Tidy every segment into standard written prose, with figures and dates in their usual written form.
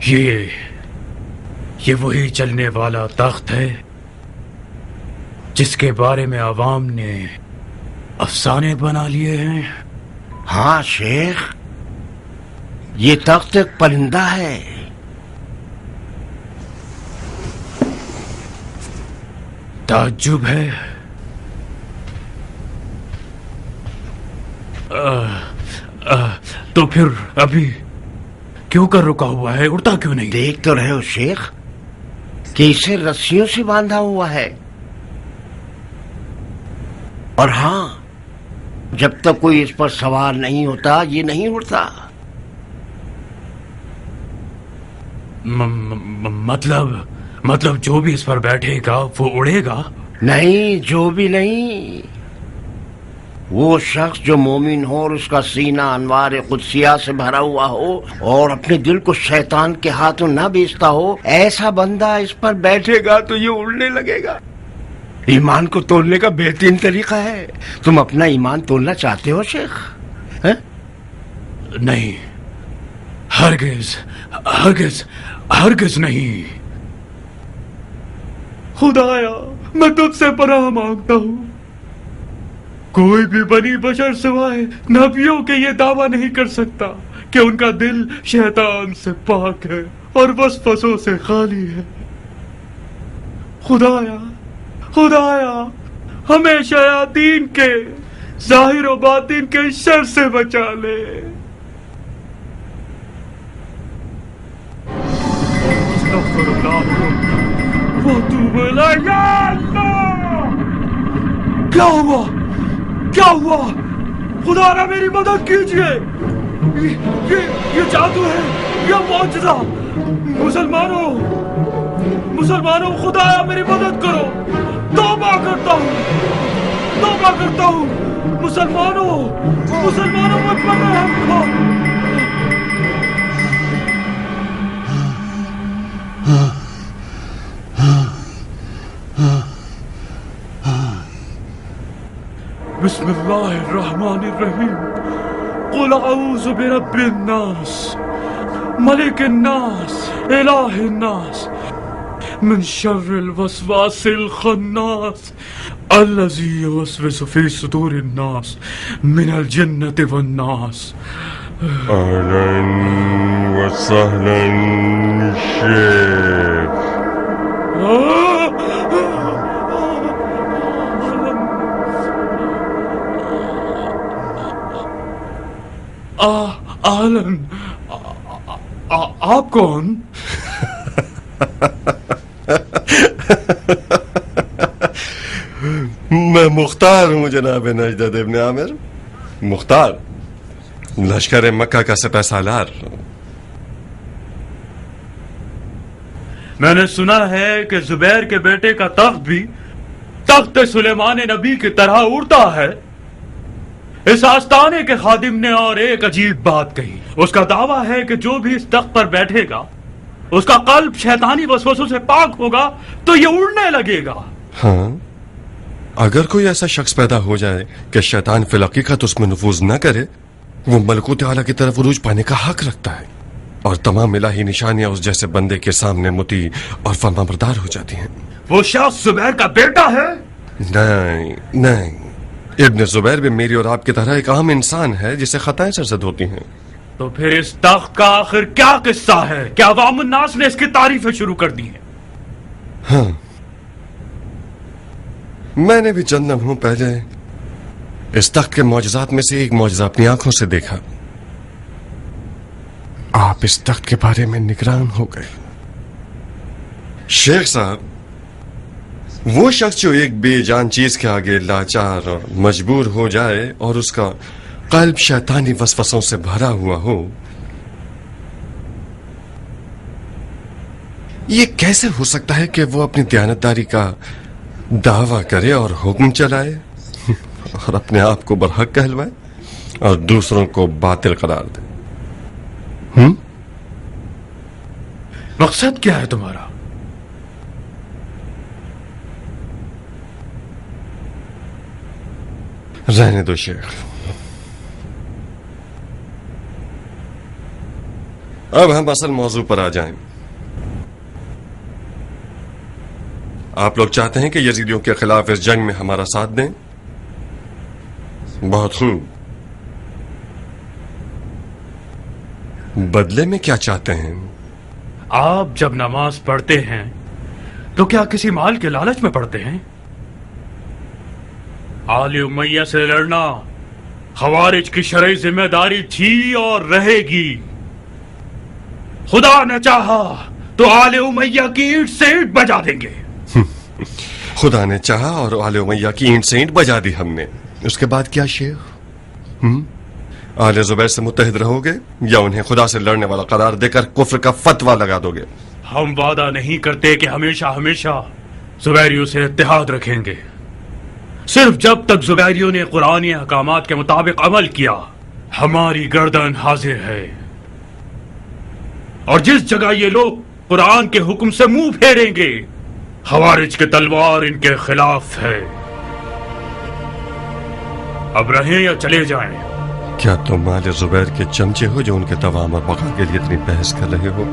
یہ وہی چلنے والا تخت ہے جس کے بارے میں عوام نے افسانے بنا لیے ہیں؟ ہاں شیخ، یہ تخت ایک پرندہ ہے۔ تعجب ہے۔ تو پھر ابھی کیوں کر رکا ہوا ہے؟ اڑتا کیوں نہیں؟ دیکھ تو رہے ہو شیخ کہ اسے رسیوں سے باندھا ہوا ہے، اور ہاں، جب تک کوئی اس پر سوار نہیں ہوتا یہ نہیں اڑتا۔ مطلب جو بھی اس پر بیٹھے گا وہ اڑے گا؟ نہیں، جو بھی نہیں، وہ شخص جو مومن ہو اور اس کا سینہ انوار قدسیہ سے بھرا ہوا ہو اور اپنے دل کو شیطان کے ہاتھوں نہ بیچتا ہو، ایسا بندہ اس پر بیٹھے گا تو یہ اڑنے لگے گا۔ ایمان کو تولنے کا بہترین طریقہ ہے۔ تم اپنا ایمان تولنا چاہتے ہو شیخ؟ نہیں، ہرگز ہرگز ہرگز نہیں۔ خدایا، میں تجھ سے پناہ مانگتا ہوں، کوئی بھی بنی بشر سوائے نبیوں کے یہ دعویٰ نہیں کر سکتا کہ ان کا دل شیطان سے پاک ہے اور وسوسوں سے خالی ہے۔ خدایا ہمیں شیاطین کے ظاہر و باطن کے شر سے بچا لے۔ استغفر اللہ واتوب الیہ۔ یا اللہ! کیا ہوا؟ خدا را میری مدد کیجئے، یہ جادو ہے، یہ معجزہ۔ مسلمانوں خدایا میری مدد کرو، توبہ کرتا ہوں، مسلمانوں مجھ پر رحم کرو۔ بسم اللہ الرحمن الرحیم۔ قل اعوذ برب الناس ملک الناس الہ الناس من شر الوسواس الخناس الذی یوسوس فی صدور الناس من الجنۃ والناس۔ اہلا وسہلا شیخ۔ اہلن، آپ کون؟ میں مختار ہوں جناب نجدت ابن عامر، مختار، لشکر مکہ کا سپہ سالار۔ میں نے سنا ہے کہ زبیر کے بیٹے کا تخت بھی تخت سلیمان نبی کی طرح اڑتا ہے۔ اس آستانے کے خادم نے اور ایک عجیب بات کہی۔ اس کا دعویٰ ہے کہ جو بھی اس تخت پر بیٹھے گا اس کا قلب شیطانی وسوسوں سے پاک ہوگا تو یہ اڑنے لگے گا۔ ہاں، اگر کوئی ایسا شخص پیدا ہو جائے کہ شیطان فی الحقیقت اس میں نفوذ نہ کرے، وہ ملکوت اعلیٰ کی طرف عروج پانے کا حق رکھتا ہے، اور تمام الہی نشانیاں اس جیسے بندے کے سامنے مطیع اور فرمانبردار ہو جاتی ہیں۔ وہ شخص زبیر کا بیٹا ہے؟ نہیں، ابن زبیر بھی میری اور آپ کی طرح ایک عام انسان ہے جسے خطائیں سرزد ہوتی ہیں۔ تو پھر اس تخت کا آخر کیا قصہ ہے؟ کیا عوام الناس نے اس کی تعریفیں شروع کر دی ہیں؟ ہاں، میں نے بھی چند لمحوں پہلے اس تخت کے معجزات میں سے ایک معجزہ اپنی آنکھوں سے دیکھا۔ آپ اس تخت کے بارے میں نگران ہو گئے۔ شیخ صاحب، وہ شخص جو ایک بے جان چیز کے آگے لاچار اور مجبور ہو جائے اور اس کا قلب شیطانی وسوسوں سے بھرا ہوا ہو، یہ کیسے ہو سکتا ہے کہ وہ اپنی دیانتداری کا دعویٰ کرے اور حکم چلائے اور اپنے آپ کو برحق کہلوائے اور دوسروں کو باطل قرار دے؟ مقصد کیا ہے تمہارا؟ رہنے دو شیخ، اب ہم اصل موضوع پر آ جائیں. آپ لوگ چاہتے ہیں کہ یزیدیوں کے خلاف اس جنگ میں ہمارا ساتھ دیں؟ بہت خوب. بدلے میں کیا چاہتے ہیں؟ آپ جب نماز پڑھتے ہیں تو کیا کسی مال کے لالچ میں پڑھتے ہیں؟ آل امیہ سے لڑنا خوارج کی شرعی ذمہ داری تھی اور رہے گی. خدا نے چاہا تو آل امیہ کی اینٹ سے اینٹ بجا دیں گے. خدا نے چاہا اور آل امیہ کی اینٹ سے اینٹ بجا دی ہم نے. اس کے بعد کیا شیخ؟ آل زبیر سے متحد رہو گے یا انہیں خدا سے لڑنے والا قرار دے کر کفر کا فتویٰ لگا دو گے؟ ہم وعدہ نہیں کرتے کہ ہمیشہ زبیریوں سے اتحاد رکھیں گے. صرف جب تک زبیریوں نے قرآنی احکامات کے مطابق عمل کیا ہماری گردن حاضر ہے. اور جس جگہ یہ لوگ قرآن کے حکم سے منہ پھیریں گے خوارج کی تلوار ان کے خلاف ہے. اب رہیں یا چلے جائیں؟ کیا تم آل زبیر کے چمچے ہو جو ان کے توام اور بقا کے لیے اتنی بحث کر رہے ہو؟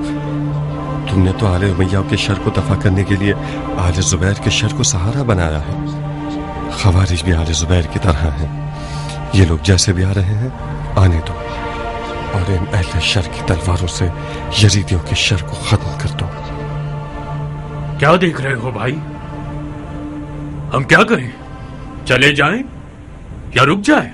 تم نے تو آل امیہ کے شر کو دفع کرنے کے لیے آل زبیر کے شر کو سہارا بنایا ہے. خوارج بھی آل زبیر کی طرح ہیں. یہ لوگ جیسے بھی آ رہے ہیں آنے دو اور ان اہل شر کی تلواروں سے یزیدیوں کے شر کو ختم کر دو. کیا دیکھ رہے ہو بھائی؟ ہم کیا کریں؟ چلے جائیں یا رک جائیں؟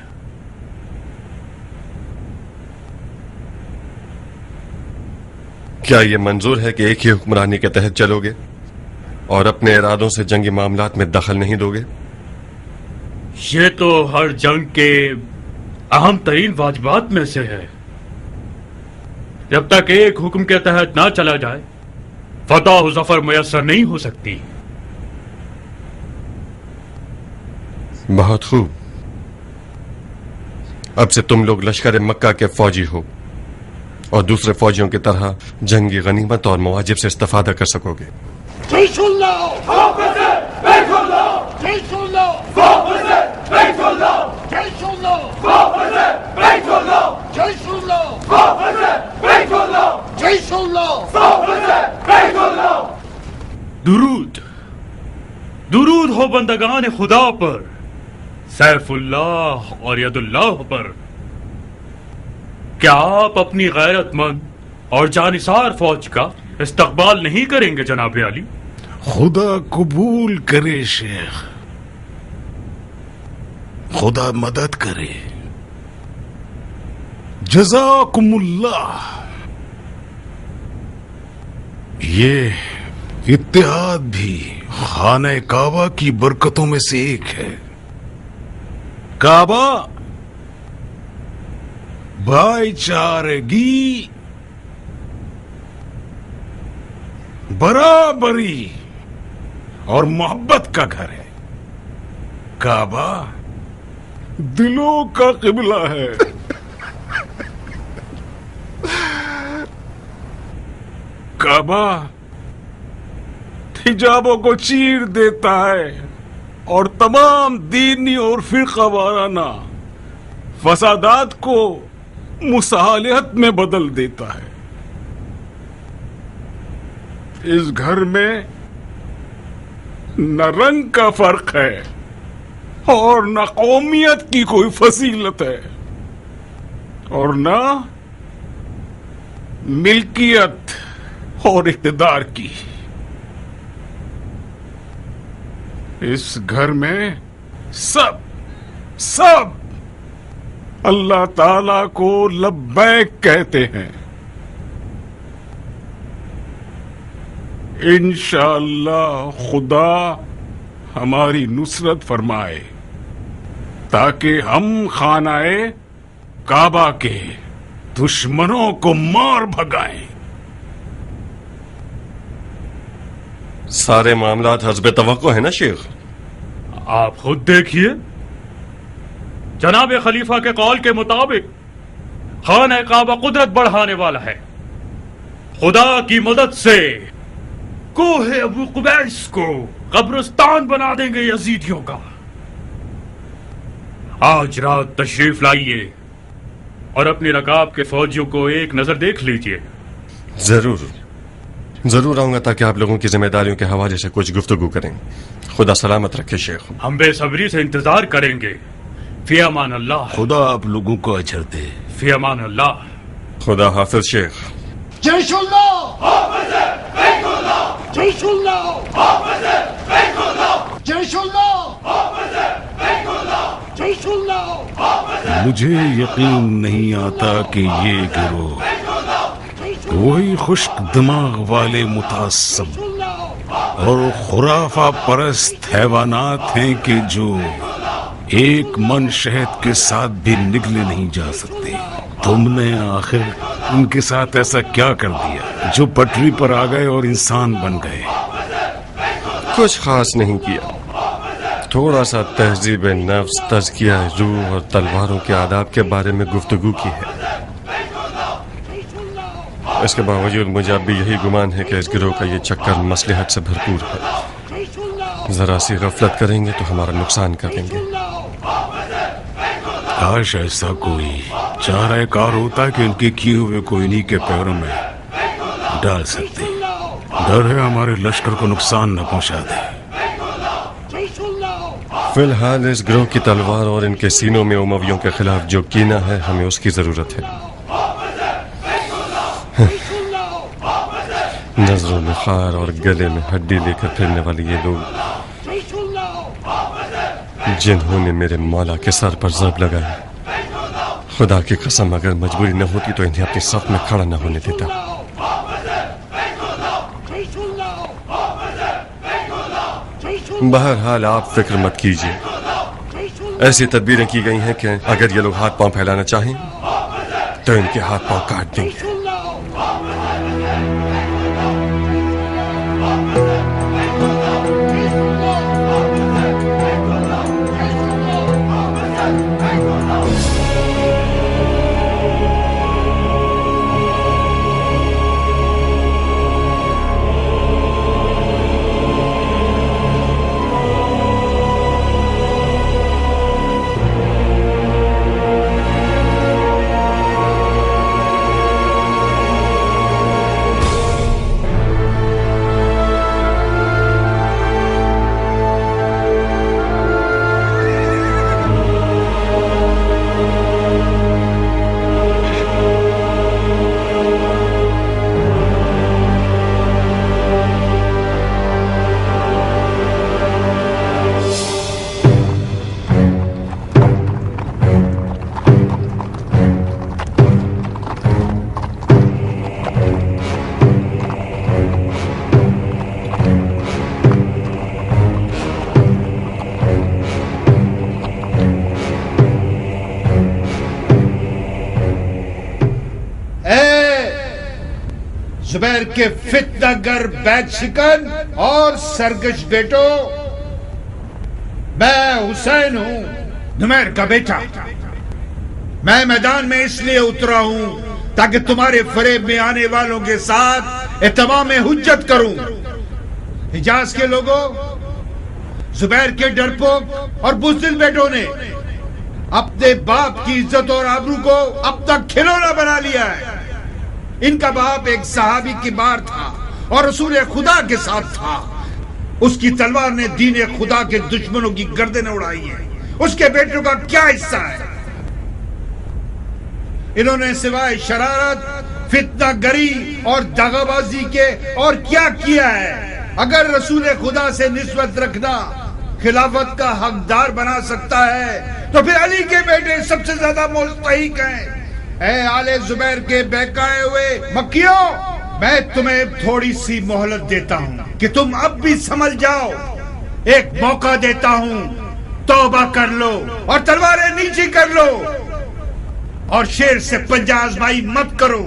کیا یہ منظور ہے کہ ایک ہی حکمرانی کے تحت چلو گے اور اپنے ارادوں سے جنگی معاملات میں دخل نہیں دو گے؟ یہ تو ہر جنگ کے اہم ترین واجبات میں سے ہے. جب تک ایک حکم کے تحت نہ چلا جائے فتح و ظفر میسر نہیں ہو سکتی. بہت خوب. اب سے تم لوگ لشکر مکہ کے فوجی ہو اور دوسرے فوجیوں کی طرح جنگی غنیمت اور مواجب سے استفادہ کر سکو گے. جيش الله حافظ بيت الله جيش الله حافظ بيت الله جيش الله حافظ بيت الله جيش الله حافظ بيت الله جيش الله حافظ بيت الله. درود ہو بندگان خدا پر، سیف اللہ اور ید اللہ پر. کیا آپ اپنی غیرت مند اور جانثار فوج کا استقبال نہیں کریں گے جناب علی؟ خدا قبول کرے شیخ، خدا مدد کرے. جزاکم اللہ. یہ اتحاد بھی خانہ کعبہ کی برکتوں میں سے ایک ہے. کعبہ بھائی چارگی، برابری اور محبت کا گھر ہے. کعبہ دلوں کا قبلہ ہے. کعبہ حجابوں کو چیر دیتا ہے اور تمام دینی اور فرقہ وارانہ فسادات کو مصالحت میں بدل دیتا ہے. اس گھر میں نہ رنگ کا فرق ہے اور نہ قومیت کی کوئی فضیلت ہے اور نہ ملکیت اور اقتدار کی. اس گھر میں سب اللہ تعالی کو لبیک کہتے ہیں. انشاءاللہ خدا ہماری نصرت فرمائے تاکہ ہم خانہ کعبہ کے دشمنوں کو مار بھگائیں. سارے معاملات حسب توقع ہیں نا شیخ؟ آپ خود دیکھیے، جناب خلیفہ کے قول کے مطابق خانہ کعبہ قدرت بڑھانے والا ہے. خدا کی مدد سے کوہ ابو قبیس کو قبرستان بنا دیں گے یزیدیوں کا. آج رات تشریف لائیے اور اپنی رکاب کے فوجیوں کو ایک نظر دیکھ لیجئے. जरूर जरूर आऊंगा ताकि आप लोगों की जिम्मेदारियों के हवाले से कुछ गुफ्तगू करें। खुदा सलामत रखे शेख। हम बेसब्री से इंतजार करेंगे। फी अमान अल्लाह। खुदा आप लोगों को अजर दे। फी अमान अल्लाह। खुदा हाफिज शेख। जयशुल्लाह जयशुल्लाह जयशुल्लाह जयशुल्लाह। मुझे यकीन नहीं आता कि ये गिरोह वही खुश्क दिमाग वाले मुतासब और खुराफा परस्त हैवानात हैं कि जो एक मन शहद के साथ भी निगले नहीं जा सकते। तुमने आखिर उनके साथ ऐसा क्या कर दिया जो पटरी पर आ गए और इंसान बन गए? कुछ खास नहीं किया, थोड़ा सा तहजीब नफ्स, तज़किया रूह और तलवारों के आदाब के बारे में गुफ्तगू की है। इसके बावजूद मुझे अब भी यही गुमान है कि इस गिरोह का ये चक्कर मसलहत से भरपूर है। जरा सी गफलत करेंगे तो हमारा नुकसान कर देंगे। काश ऐसा कोई चारा कार होता कि उनके किए हुए को इन्हीं के पैरों में डाल सकते। डर है हमारे लश्कर को नुकसान न पहुंचा दे। फिलहाल इस गिरोह की तलवार और इनके सीनों में उमवियों के खिलाफ जो कीना है, हमें उसकी जरूरत है। नजरों में खार और गले में हड्डी लेकर फिरने वाले ये लोग जिन्होंने मेरे मौला के सर पर ज़र्ब लगाई, खुदा की कसम अगर मजबूरी न होती तो इन्हें अपनी सफ में खड़ा न होने देता। बहरहाल आप फिक्र मत कीजिए, ऐसी तदबीरें की गई हैं कि अगर ये लोग हाथ पांव फैलाना चाहें तो इनके हाथ पांव काट देंगे। जुबैर के फितनागर बैग शिकन और सरगश बेटो, मैं हुसैन हूं, नुमैर का बेटा। मैं मैदान में इसलिए उतरा हूं ताकि तुम्हारे फरेब में आने वालों के साथ इत्माम हुज्जत करूं। हिजाज के लोगों, जुबैर के डरपोक और बुज़दिल बेटों ने अपने बाप की इज्जत और आबरू को अब तक खिलौना बना लिया है। इनका बाप एक सहाबी की बार था और रसूल खुदा के साथ था। उसकी तलवार ने दीन खुदा के दुश्मनों की गर्दनें उड़ाई हैं। उसके बेटों का क्या हिस्सा है? इन्होंने सिवाय शरारत, फितनागरी और दगाबाजी के और क्या किया है? अगर रसूल खुदा से निस्बत रखना खिलाफत का हकदार बना सकता है तो फिर अली के बेटे सबसे ज्यादा मुस्तहिक हैं। ऐ आले जुबैर के बहकाए हुए मक्कियों, मैं तुम्हें थोड़ी सी मोहलत देता हूं कि तुम अब भी समझ जाओ। एक मौका देता हूं, तौबा कर लो और तलवारें नीचे कर लो और शेर से पंजा आजमाई मत करो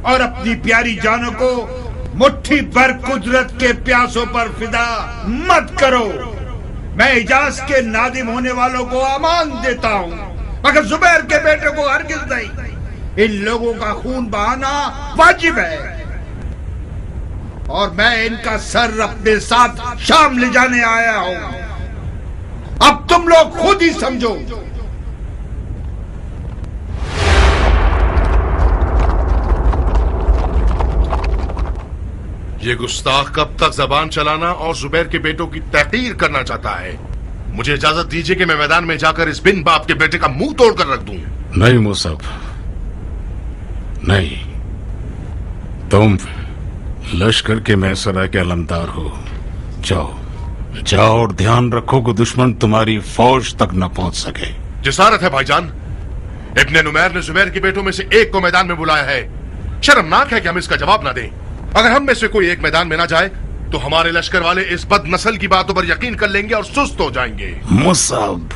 और अपनी प्यारी जानों को मुट्ठी भर कुदरत के प्यासों पर फिदा मत करो। मैं इजाज के नादिम होने वालों को अमान देता हूं, मगर जुबैर के बेटे को हरगिज़ नहीं। इन लोगों का खून बहाना वाजिब है और मैं इनका सर अपने साथ शाम ले जाने आया हूं। अब तुम लोग खुद ही समझो। یہ گستاخ کب تک زبان چلانا اور زبیر کے بیٹوں کی تحقیر کرنا چاہتا ہے؟ مجھے اجازت دیجیے کہ میں میدان میں جا کر اس بن باپ کے بیٹے کا منہ توڑ کر رکھ دوں. نہیں مصعب، نہیں. تم لشکر کے محسرہ کے علمدار ہو. جاؤ جاؤ اور دھیان رکھو کہ دشمن تمہاری فوج تک نہ پہنچ سکے. جسارت ہے بھائی جان. ابن نمیر نے زبیر کے بیٹوں میں سے ایک کو میدان میں بلایا ہے. شرمناک ہے کہ ہم اس کا جواب نہ دیں. اگر ہم میں سے کوئی ایک میدان میں نہ جائے تو ہمارے لشکر والے اس بد نسل کی باتوں پر یقین کر لیں گے اور سست ہو جائیں گے. مصعب،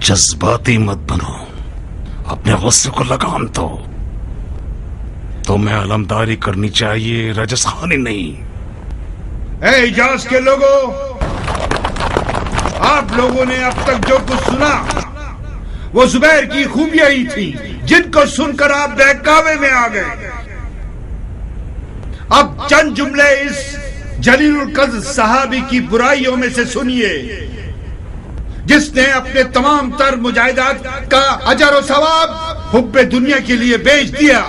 جذباتی مت بنو، اپنے غصے کو لگام دو. تمہیں علمداری کرنی چاہیے، رجس خانی نہیں. اے حجاز کے لوگوں، آپ لوگوں نے اب تک جو کچھ سنا وہ زبیر کی خوبیاں ہی تھیں جن کو سن کر آپ بہکاوے میں آ گئے. اب چند جملے اس جلیل القدر صحابی کی برائیوں میں سے سنیے جس نے اپنے تمام تر مجاہدات کا اجر و ثواب حب دنیا کے لیے بیچ دیا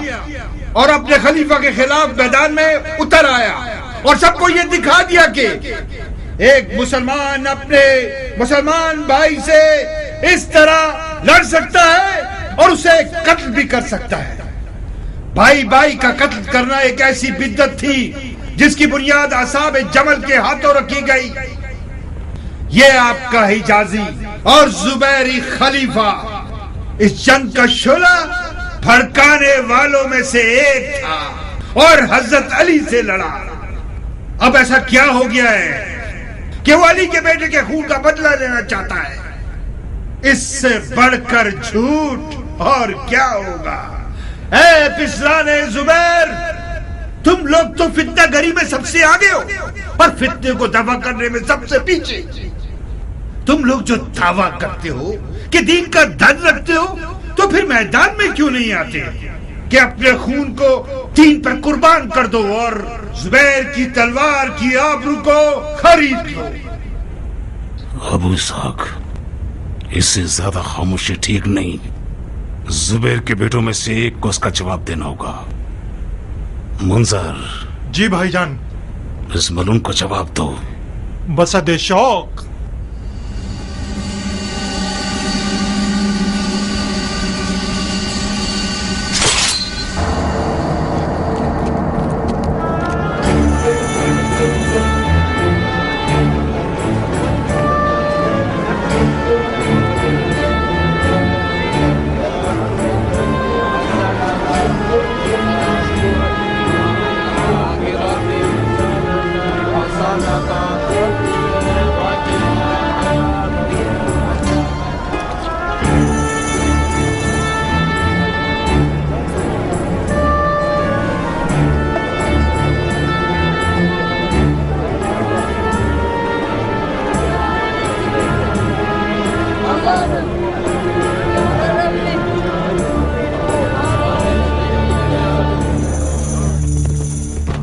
اور اپنے خلیفہ کے خلاف میدان میں اتر آیا اور سب کو یہ دکھا دیا کہ ایک مسلمان اپنے مسلمان بھائی سے اس طرح لڑ سکتا ہے اور اسے قتل بھی کر سکتا ہے. بھائی بھائی کا قتل کرنا ایک ایسی بدعت تھی جس کی بنیاد اصحاب جمل کے ہاتھوں رکھی گئی. یہ آپ کا حجازی اور زبیری خلیفہ اس جنگ کا شعلہ بھڑکانے والوں میں سے ایک تھا اور حضرت علی سے لڑا. اب ایسا کیا ہو گیا ہے کہ وہ علی کے بیٹے کے خون کا بدلہ لینا چاہتا ہے؟ اس سے بڑھ کر جھوٹ اور کیا ہوگا؟ اے پسرانے زبیر، تم لوگ تو فتنہ گری میں سب سے آگے ہو اور فتنے کو دفع کرنے میں سب سے پیچھے. تم لوگ جو دعویٰ کرتے ہو کہ دین کا درد رکھتے ہو تو پھر میدان میں کیوں نہیں آتے کہ اپنے خون کو دین پر قربان کر دو اور زبیر کی تلوار کی آبرو کو خرید لو؟ ابو اسحاق، اس سے زیادہ خاموشی ٹھیک نہیں. زبیر کے بیٹوں میں سے ایک کو اس کا جواب دینا ہوگا. منظر، جی بھائی جان. اس ملون کو جواب دو. بسد شوق.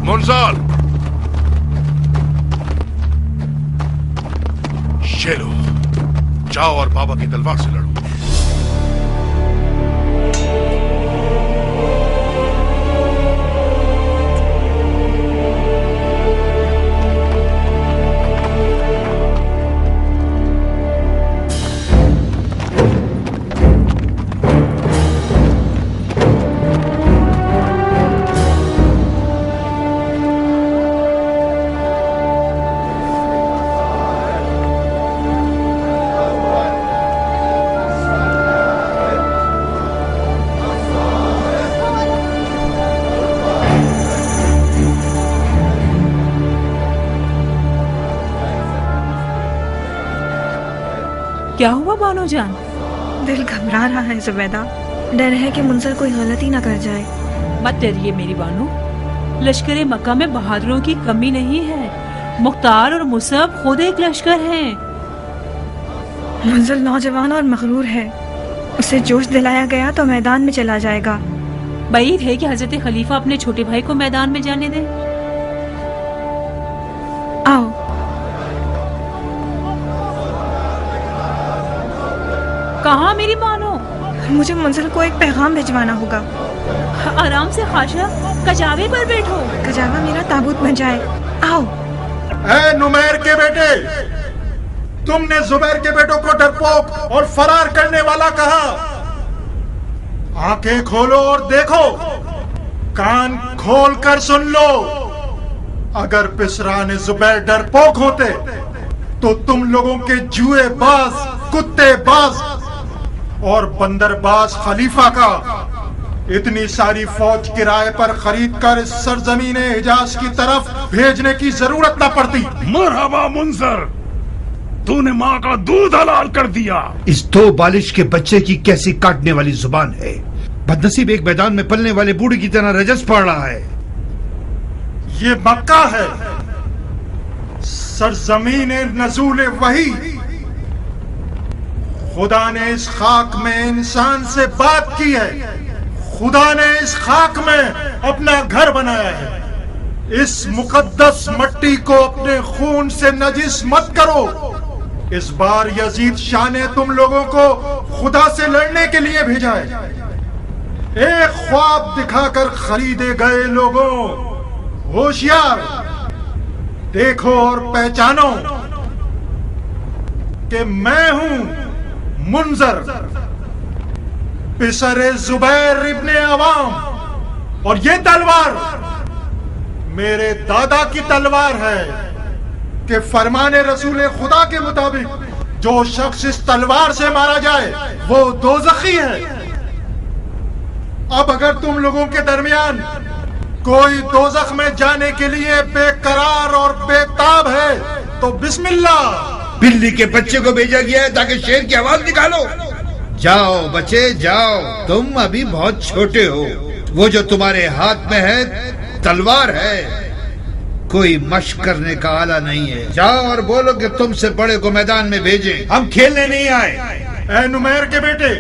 منزل، یہ لو، جاؤ اور بابا کی تلوار سے لڑو. کیا ہوا بانو جان؟ دل گھبرا رہا ہے زبیدہ. ڈر ہے کہ منظر کوئی غلطی نہ کر جائے. مت ڈریے میری بانو، لشکر مکہ میں بہادروں کی کمی نہیں ہے. مختار اور مصعب خود ایک لشکر ہیں. منظر نوجوان اور مغرور ہے، اسے جوش دلایا گیا تو میدان میں چلا جائے گا. بعید ہے کہ حضرت خلیفہ اپنے چھوٹے بھائی کو میدان میں جانے دیں. آؤ. کہاں میری بانو؟ मुझे मुंजल को एक पैगाम भिजवाना होगा। आराम से खाशा, कजावे पर बैठो। कजावा मेरा ताबूत बन जाए। आओ। ए नुमैर के बेटे, तुमने जुबैर के बेटों को डरपोक और फरार करने वाला कहा। आंखें खोलो और देखो, कान खोल कर सुन लो। अगर पिसराने जुबैर डरपोक होते तो तुम लोगों के जुएबाज, कुत्तेबाज और बंदरबाज खलीफा का इतनी सारी फौज किराए पर खरीद कर इस सरजमीन हिजाज की तरफ भेजने की जरूरत न पड़ती। मरहबा मुंजर, तूने माँ का दूध हलाल कर दिया। इस 2 बालिश के बच्चे की कैसी काटने वाली जुबान है। बदनसीब एक मैदान में पलने वाले बूढ़े की तरह रजस पड़ रहा है। ये मक्का है, सरजमीन नजूल वही। खुदा ने इस खाक में इंसान से बात की है। खुदा ने इस खाक में अपना घर बनाया है। इस मुकद्दस मट्टी को अपने खून से नजिस मत करो। इस बार यजीद शाह ने तुम लोगों को खुदा से लड़ने के लिए भेजा है। एक ख्वाब दिखाकर खरीदे गए लोगों, होशियार, देखो और पहचानो कि मैं हूं मुंजर, पिसरे जुबैर इब्ने अवाम। और ये तलवार मेरे दादा की तलवार है कि फरमाने रसूल खुदा के मुताबिक जो शख्स इस तलवार से मारा जाए वो दोज़खी है। अब अगर तुम लोगों के दरमियान कोई दोज़ख में जाने के लिए बेकरार और बेताब है तो बिस्मिल्लाह। बिल्ली के बच्चे को भेजा गया है ताकि शेर की आवाज निकालो। जाओ बच्चे जाओ, तुम अभी बहुत छोटे हो। वो जो तुम्हारे हाथ में है तलवार है, कोई मशक करने का आला नहीं है। जाओ और बोलो कि तुमसे बड़े को मैदान में भेजें, हम खेलने नहीं आए। ए नुमैर के बेटे,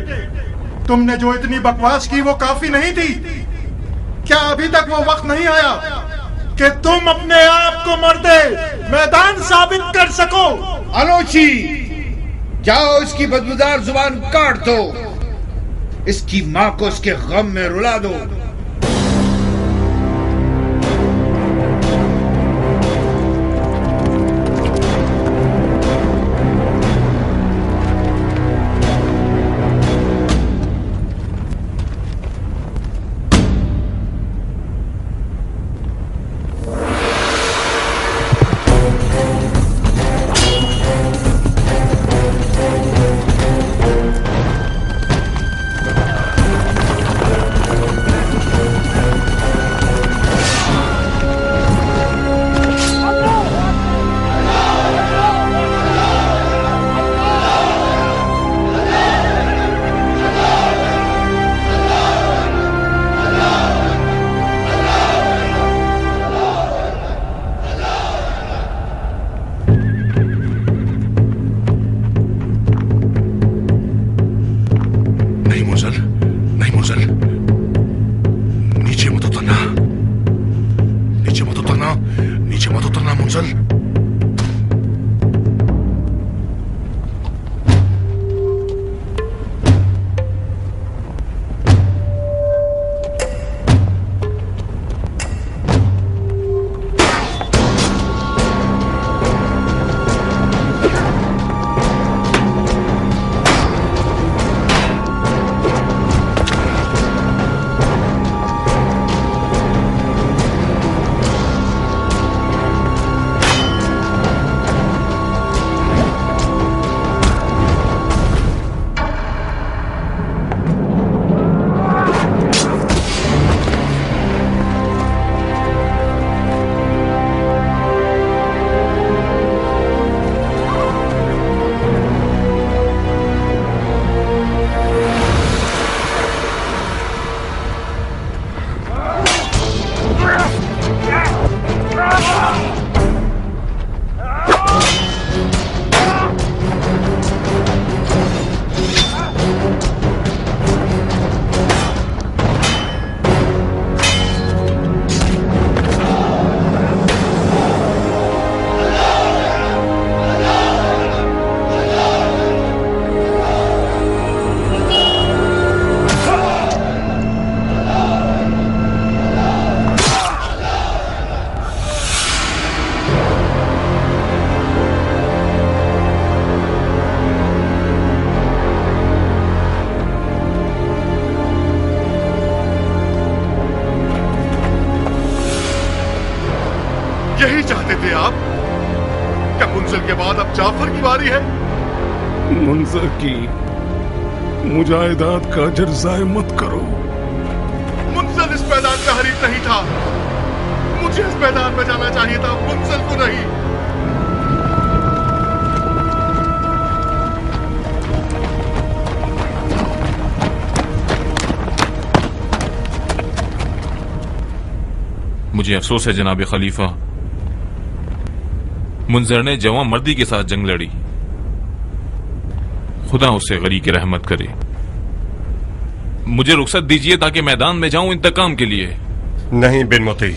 तुमने जो इतनी बकवास की वो काफी नहीं थी। क्या अभी तक वो वक्त नहीं आया कि तुम अपने आप को मर्दे मैदान साबित कर सको? अलोची, जाओ इसकी बदबूदार जुबान काट दो। इसकी माँ को इसके गम में रुला दो। मुंजिल के बाद अब जाफर की बारी है। मुंजर की मुजाहिदात का अजर ज़ाय मत करो। मुंजिल इस मैदान का हरीफ नहीं था, मुझे इस मैदान में जाना चाहिए था, मुंजिल को नहीं। मुझे अफसोस है जनाब खलीफा, मुंजर ने जवां मर्दी के साथ जंग लड़ी। खुदा उसे गरी की रहमत करे। मुझे रुखसत दीजिए ताकि मैदान में जाऊं इंतकाम के लिए। नहीं बिन मोती,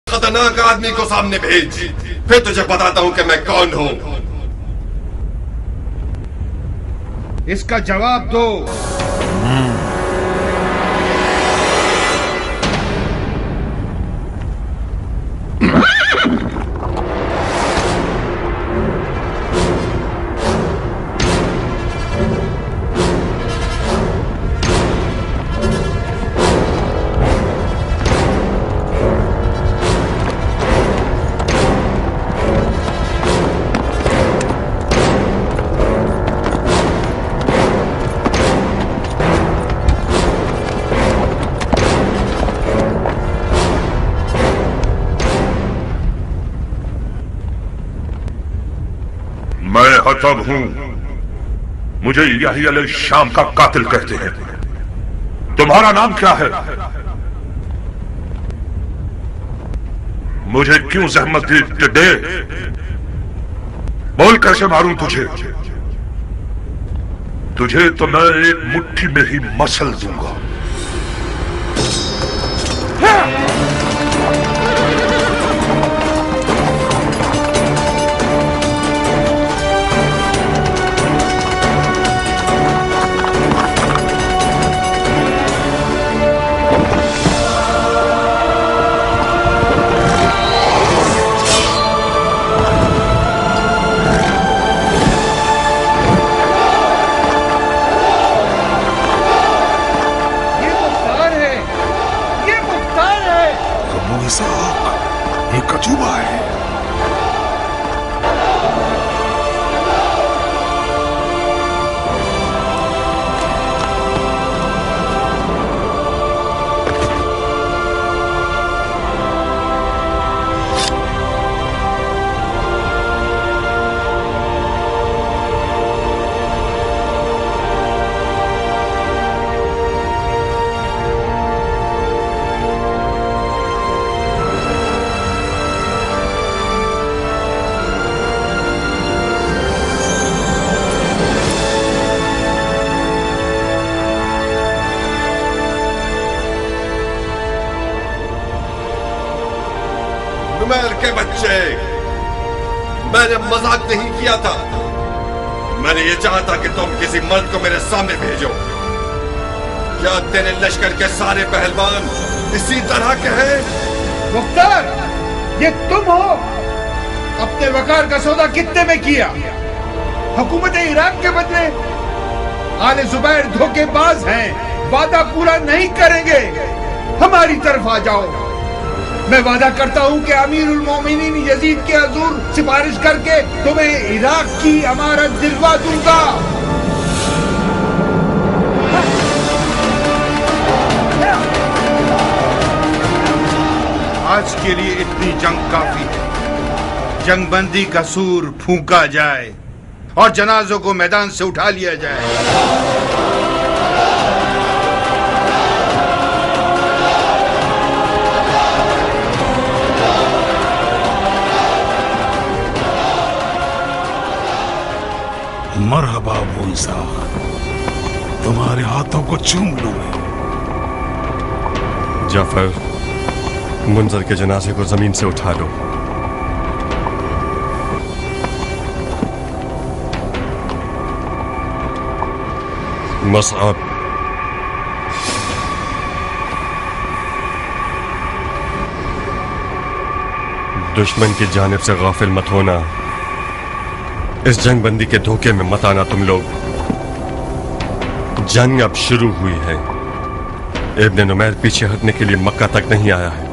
खतरनाक आदमी को सामने भेज, फिर तुझे बताता हूं कि मैं कौन हूं। इसका जवाब दो। मैं हतब हूं, मुझे यही अल शाम का कातिल कहते हैं। तुम्हारा नाम क्या है? मुझे क्यों जहमत दी टिड्डे? बोल कैसे मारूं तुझे? तुझे तो मैं एक मुट्ठी में ही मसल दूंगा। एक अजूबा है। नुमैर के बच्चे, मैंने मजाक नहीं किया था। मैंने ये चाहा था कि तुम किसी मर्द को मेरे सामने भेजो। क्या तेरे लश्कर के सारे पहलवान इसी तरह के हैं? मुख्तार, ये तुम हो? अपने वकार का सौदा कितने में किया? हुकूमत इराक के बदले? आले जुबैर धोखेबाज हैं, वादा पूरा नहीं करेंगे। हमारी तरफ आ जाओ। मैं वादा करता हूं कि अमीरुल मोमिनीन यजीद के हुजूर सिफारिश करके तुम्हें इराक की अमारत दिलवा दूंगा। आज के लिए इतनी जंग काफी है। जंगबंदी का सूर फूंका जाए और जनाजों को मैदान से उठा लिया जाए। मरहबा अबू इसाक, तुम्हारे हाथों को चूम लूं मैं। जाफर, मुंजर के जनाजे को जमीन से उठा लो। मसअब, दुश्मन की जानिब से गाफिल मत होना। इस जंग बंदी के धोखे में मत आना तुम लोग। जंग अब शुरू हुई है। इब्न नुमैर पीछे हटने के लिए मक्का तक नहीं आया है।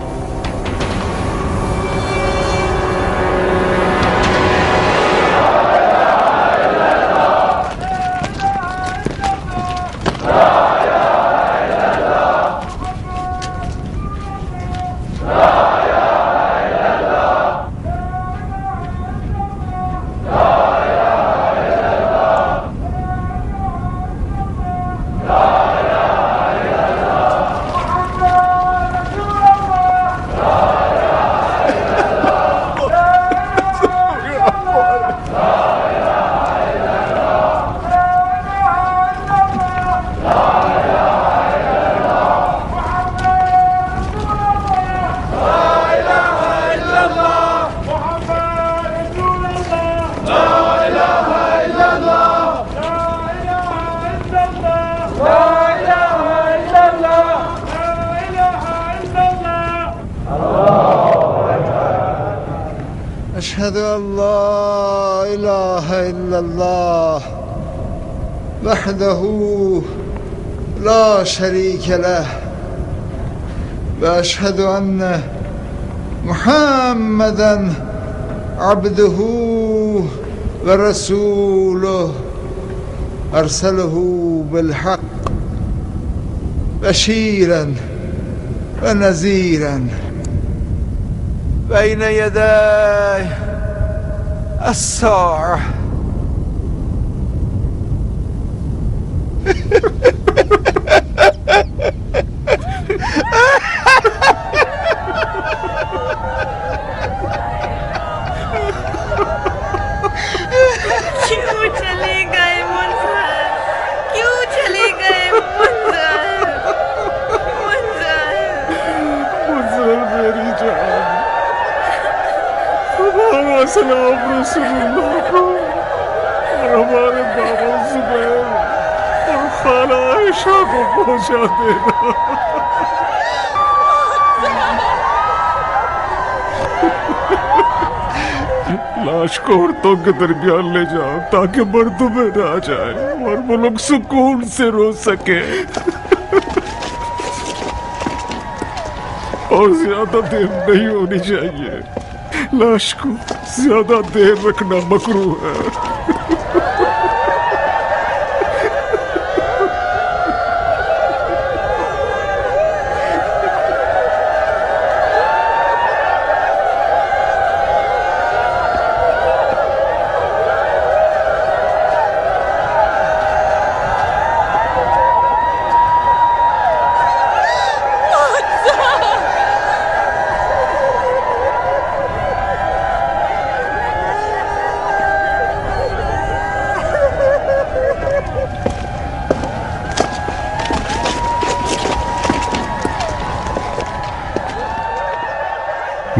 أشهد أن لا إله إلا الله وحده لا شريك له وأشهد أن محمدا عبده ورسوله أرسله بالحق بشيرا ونذيرا بين يدي الساعة. क्यों चले गए मुंजर? क्यों चले गए मुंजर? मुंजर मेरी जान, हमारा सलाम रसूलुल्लाह को और हमारे बाबा जुबैर और खाला आयशा को पहुंचा देना। लाश को औरतों के दरमियान ले जाओ ताकि मर्दों में ना जाए और वो लोग सुकून से रो सके। और ज्यादा देर नहीं होनी चाहिए। लाश को ज्यादा देर रखना मकरूह है।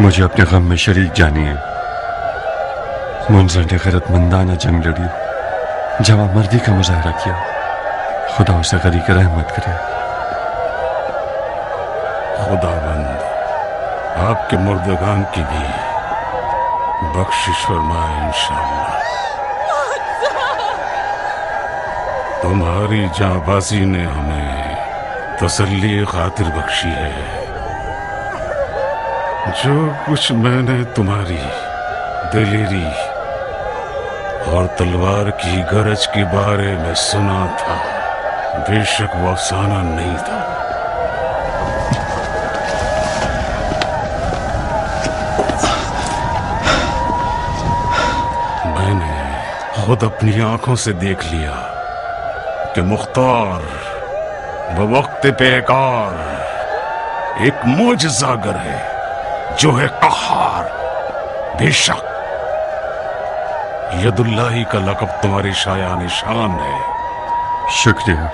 मुझे अपने गम में शरीक जानिए। मुंजर ने गैरतमंदाना जंग लड़ी, जवां मर्दी का मुजाहरा किया। खुदा उसे गरीक रहमत करे। खुदाबंद आपके मुर्दगान की भी बख्शिश फरमाए इंशाअल्लाह। तुम्हारी जांबाजी ने हमें तसल्ली खातिर बख्शी है। जो कुछ मैंने तुम्हारी दिलेरी और तलवार की गरज के बारे में सुना था, बेशक वो अफसाना नहीं था। मैंने खुद अपनी आंखों से देख लिया कि मुख्तार बवक्त पेकार एक मोजज़ागर है जो है कहार। बेशक यदुल्लाही का लक़ब तुम्हारी शाया निशान है। शुक्रिया।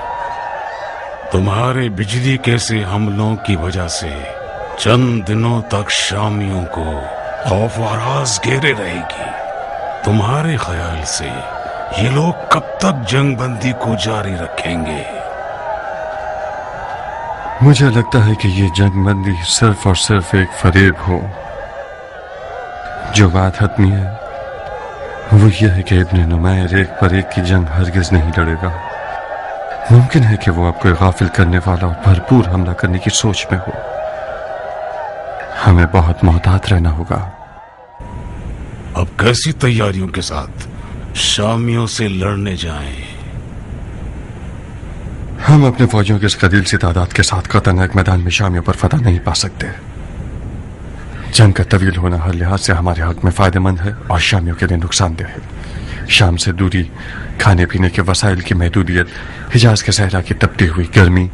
तुम्हारे बिजली के से हमलों की वजह से चंद दिनों तक शामियों को खौफ और आस घेरे रहेगी। तुम्हारे ख्याल से ये लोग कब तक जंगबंदी को जारी रखेंगे? मुझे लगता है कि ये जंगबंदी सिर्फ और सिर्फ एक फरेब हो। जो बात हतमी है वो ये है कि इब्न नुमैर एक पर एक की जंग हरगिज नहीं लड़ेगा। मुमकिन है कि वो अब कोई गाफिल करने वाला और भरपूर हमला करने की सोच में हो। हमें बहुत मोहतात रहना होगा। अब कैसी तैयारियों के साथ शामियों से लड़ने जाएं? हम अपने फौजियों की इस कदील सी तादाद के साथ खतरनाक मैदान में शामियों पर फतह नहीं पा सकते। जंग का तवील होना हर लिहाज से हमारे हक में फायदेमंद है और शामियों के लिए नुकसानदेह है। शाम से दूरी, खाने पीने के वसाइल की महदूदियत, हिजाज के सहरा की तपती हुई गर्मी,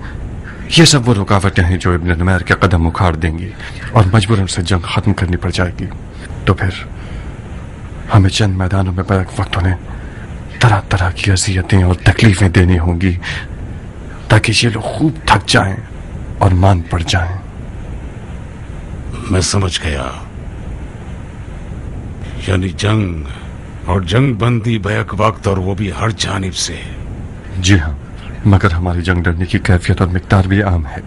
ये सब वो रुकावटें हैं जो इब्न नुमैर के कदम उखाड़ देंगी और मजबूरन से जंग खत्म करनी पड़ जाएगी। तो फिर हमें चंद मैदानों में बैक वक्त उन्हें तरह तरह की अजियतें और तकलीफें देनी होंगी ताकि ये लोग खूब थक जाएं और मान पड़ जाएं। मैं समझ गया। यानी जंग और जंग बंदी बैक वक्त और वो भी हर जानिब से। जी हाँ, मगर हमारी जंग लड़ने की कैफियत और मिकदार भी आम है।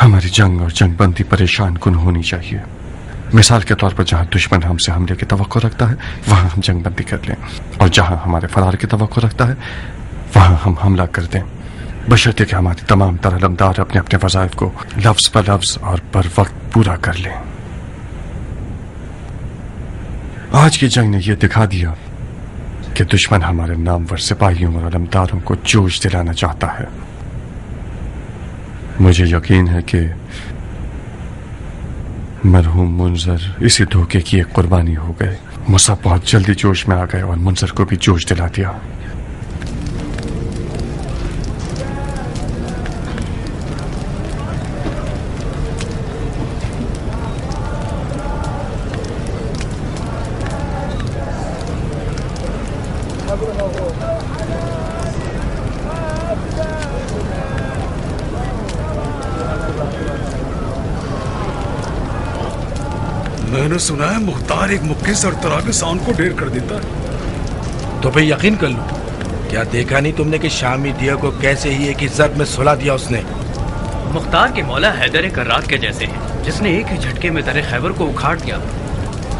हमारी जंग और जंग बंदी परेशान कुन होनी चाहिए। मिसाल के तौर पर जहां दुश्मन हमसे हमले की तवक्को रखता है वहां हम जंग बंदी कर लें, और जहां हमारे फरार की तवक्को रखता है वहां हम हमला कर दें, बशर्ते कि हमारी तमाम तरलमदार अपने अपने वज़ाइफ को लफ्ज पर लफ्ज और पर वक्त पूरा कर लें। आज की जंग ने यह दिखा दिया कि दुश्मन हमारे नामवर सिपाहियों और अलमदारों को जोश दिलाना चाहता है। मुझे यकीन है कि मरहूम मुंजर इसी धोखे की एक कुर्बानी हो गए। मुसब बहुत जल्दी जोश में आ गए और मुंजर को भी जोश दिला दिया। मैंने सुना है मुख्तार एक मुक्के सरतरा के सांड को ढेर कर देता है। तो भाई यकीन कर लो, क्या देखा नहीं तुमने कि शामी दिया को कैसे ही एक ही ज़र्ब में सुला दिया उसने। मुख्तार के मौला हैदर कर्रात के जैसे हैं, जिसने एक ही झटके में दर खैबर को उखाड़ दिया।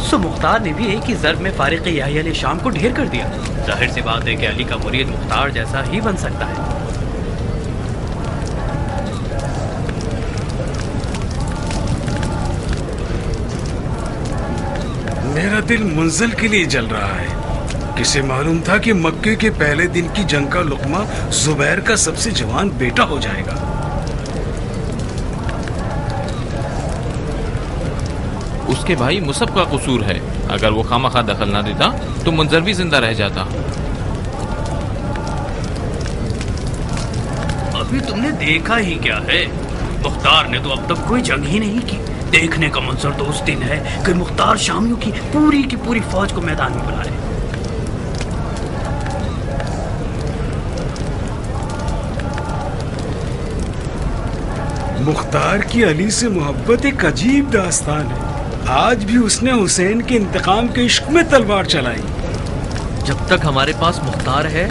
सो मुख्तार ने भी एक ही ज़र्ब में फारिक याहिया शाम को ढेर कर दिया। जाहिर सी बात है कि अली का मुरीद मुख्तार जैसा ही बन सकता है। मेरा दिल मुंजल के लिए जल रहा है। किसे मालूम था कि मक्के के पहले दिन की जंग का लुकमा जुबैर का सबसे जवान बेटा हो जाएगा। उसके भाई मुसब का कसूर है। अगर वो खामखा दखल ना देता तो मुंजर भी जिंदा रह जाता। अभी तुमने देखा ही क्या है? मुख्तार ने तो अब तक कोई जंग ही नहीं की। देखने का मंजर तो उस दिन है कि मुख्तार शामियों की पूरी फौज को मैदान में बुलाए। मुख्तार की अली से मोहब्बत एक अजीब दास्तान है। आज भी उसने हुसैन के इंतकाम के इश्क में तलवार चलाई। जब तक हमारे पास मुख्तार है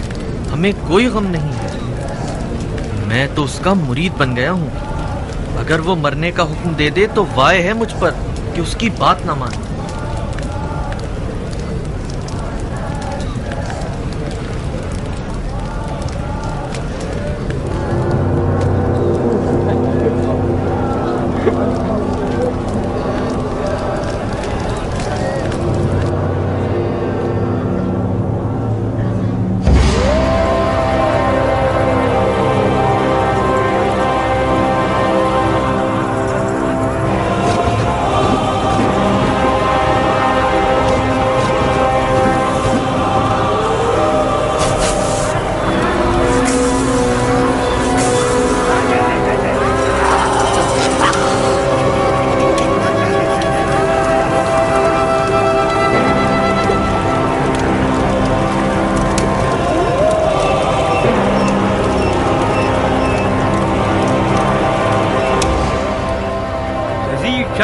हमें कोई गम नहीं है। मैं तो उसका मुरीद बन गया हूँ। अगर वो मरने का हुक्म दे दे तो वाय है मुझ पर कि उसकी बात ना माने।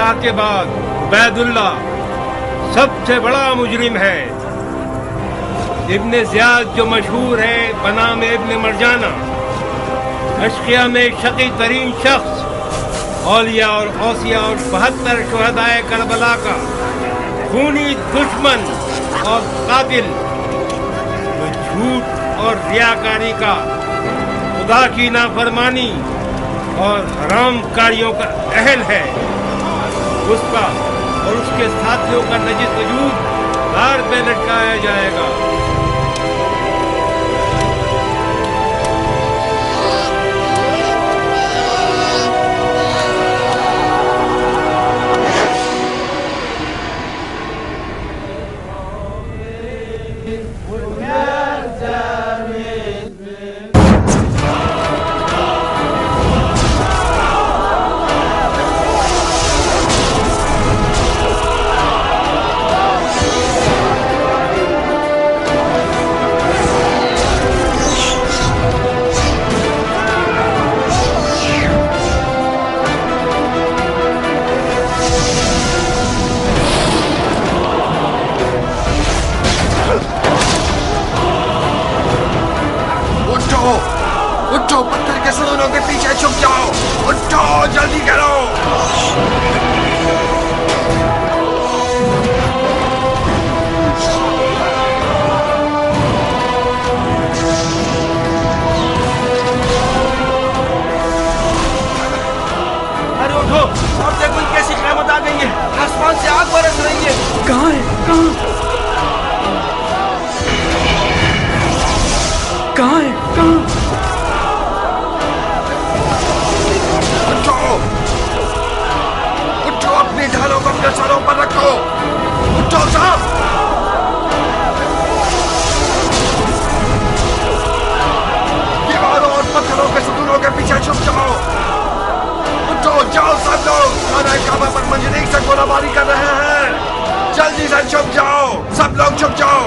अब्दुल्लाह के बाद उबैदुल्लाह सबसे बड़ा मुजरिम है। इब्ने ज़ियाद जो मशहूर है बनाम इब्ने मरजाना, अशकिया में शकी तरीन शख्स, औलिया और औसिया और 72 शुहदाए करबला का खूनी दुश्मन और कातिल, जो झूठ और रियाकारी का, खुदा की नाफरमानी और हराम कारियों का अहल है, उसका और उसके साथियों का नजिस वजूद तार पे लटकाया जाएगा। उठो, पत्थर के सदनों के पीछे छुप जाओ। उठो, जल्दी करो। अरे उठो, और देखो कैसी क़यामत आ गई है, आसमान से आग बरस रही है। कहाँ है? कहाँ है? कहाँ? उठो, अपनी ढालों को अपने सरों पर रखो। उठो साहब। दीवारों और पत्थरों के सतूनों के पीछे छुप जाओ। उठो, जाओ सब लोग, खाना काबा पर मंजरीक से गोलाबारी कर रहे हैं। जल्दी से छुप जाओ, सब लोग छुप जाओ।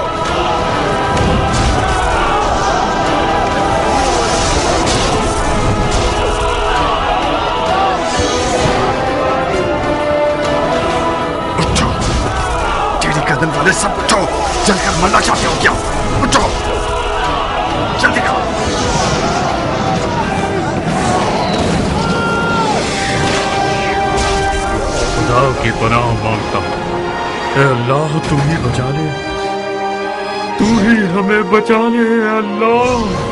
कदम वाले सब उठो, जलकर मरना चाहते हो क्या? उठो, जल्दी करो। खुदा की पनाह मांगता हूँ, ऐ अल्लाह तू ही बचा ले, तू ही हमें बचा ले अल्लाह।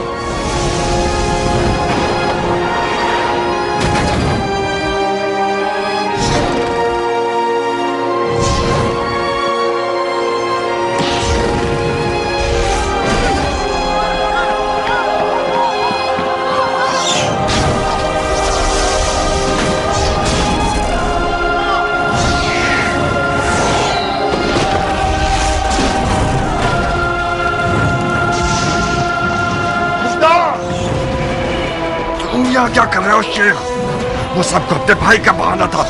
क्या कर रहे हो शेख? वो सबको अपने भाई का बहाना था।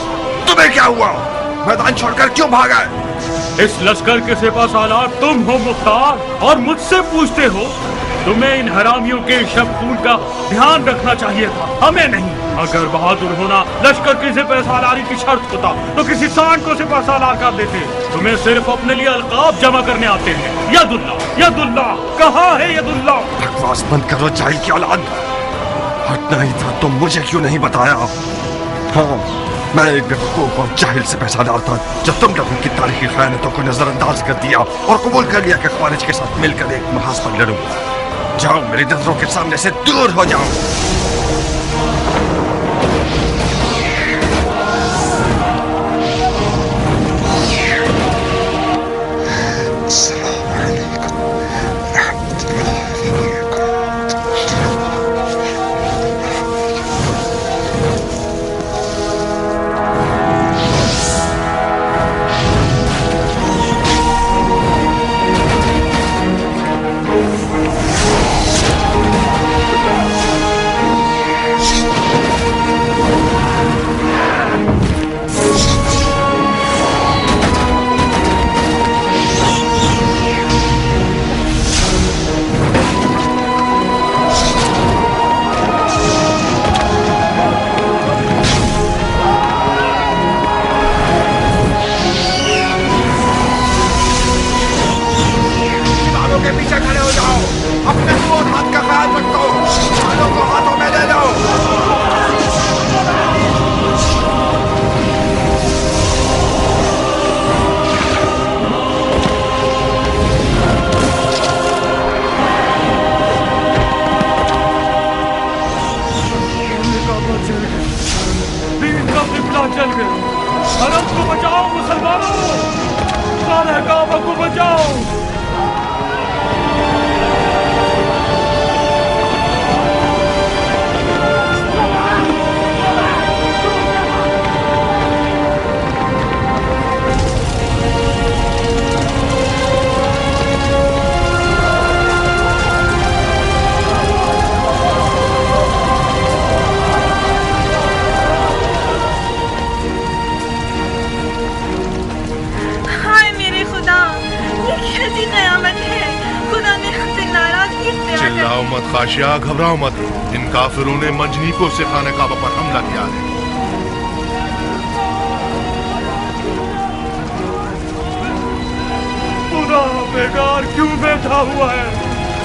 तुम्हें क्या हुआ? मैदान छोड़कर क्यों भागा? इस लश्कर के सिपाहसालार तुम हो मुख्तार, और मुझसे पूछते हो? तुम्हें इन हरामियों के शब खून का ध्यान रखना चाहिए था, हमें नहीं। अगर बहादुर होना लश्कर की सिपाहसालारी की शर्त होता तो किसी सांड को सिपाहसालार कर देते। तुम्हें सिर्फ अपने लिए अलकाब जमा करने आते हैं। यदुल्ला, यदुल्ला, कहाँ है यदुल्ला? बकवास बंद करो जाहिल की औलाद। हटना ही था तो मुझे क्यों नहीं बताया? हाँ, मैं एक बेवकूफ और जाहिल से पैसादार था जब तुम लोगों की तारीखी खयानतों को नजरअंदाज कर दिया और कबूल कर लिया कि ख्वारिज के साथ मिलकर एक महाज पर लड़ूं। जाओ, मेरी नजरों के सामने से दूर हो जाओ। मारो, खाना काबा को बचाओ। चिल्लाओ मत खाशिया, घबराओ मत। इन काफिरों ने मंजनीकों से खाने काबा पर हमला किया है। खुदा बेकार क्यों बैठा हुआ है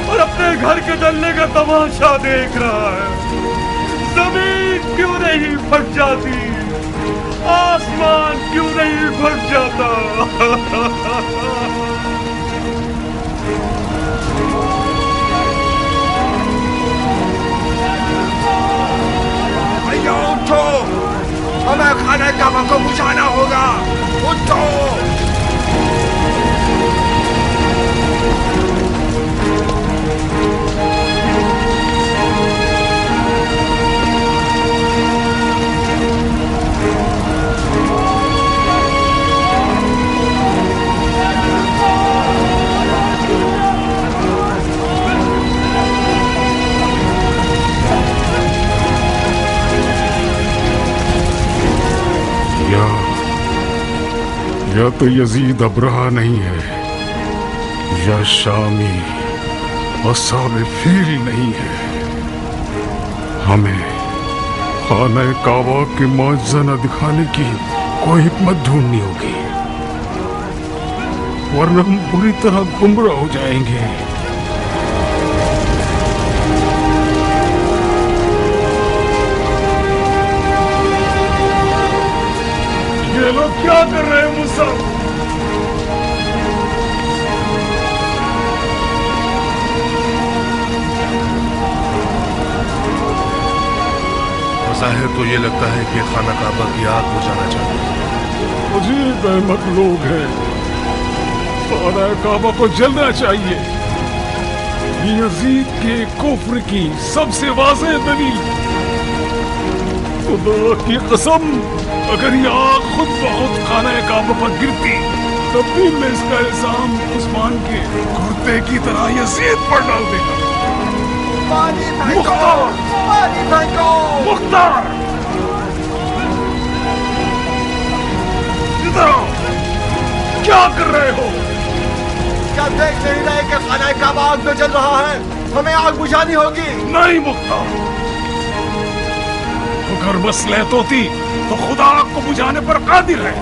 और अपने घर के जलने का तमाशा देख रहा है? जमीन क्यों नहीं फट जाती, आसमान क्यों नहीं फट जाता? उठो, हमें खाने काबा को बुझाना होगा। उठो। या तो यजीद अब्रहा नहीं है, या शामी असाब फील नहीं है। हमें खाना काबा के मौजज़ा न दिखाने की कोई हिकमत ढूंढनी होगी, वरना हम बुरी तरह गुमराह हो जाएंगे। ये लोग क्या कर रहे हैं मुसअब? ज़ाहिर तो ये लगता है कि खाना काबा की आग बुझाना चाहते हैं। अजीब अहमक लोग हैं। खाना काबा को जलना चाहिए। यजीद के कुफ्र की सबसे वाज़ेह दलील। खुदा की कसम, अगर ये आग खुद ब खुद खाना काबा पर गिरती तब भी मैं इसका इल्जाम उस्मान के कुर्ते की तरह यजीद पर डाल देगा। मुख्तार, इधर आओ। क्या कर रहे हो? क्या देख नहीं रहे कि खाना काबा आग में जल रहा है? हमें आग बुझानी होगी। नहीं मुख्तार, अगर मसलहत होती तो खुदा आग को बुझाने पर कादिर है।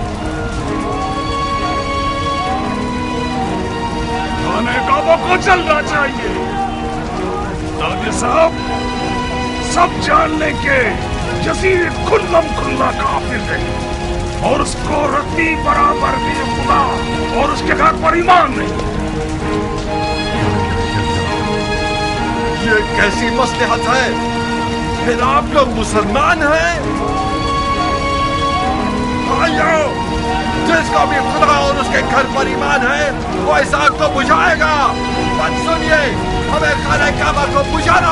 खाने काबा को जलना चाहिए ताकि साहब सब जान लें कि यजीद खुल्लम खुल्ला काफिर है और उसको रत्ती बराबर भी खुदा और उसके घर पर ईमान नहीं। ये कैसी मसलहत है? फिर आप लोग मुसलमान हैं? भाइयों, जिसका भी खुदा और उसके घर पर ईमान है वो इस आग को बुझाएगा। बात सुनिए, हमें खाना काबा को बुझाना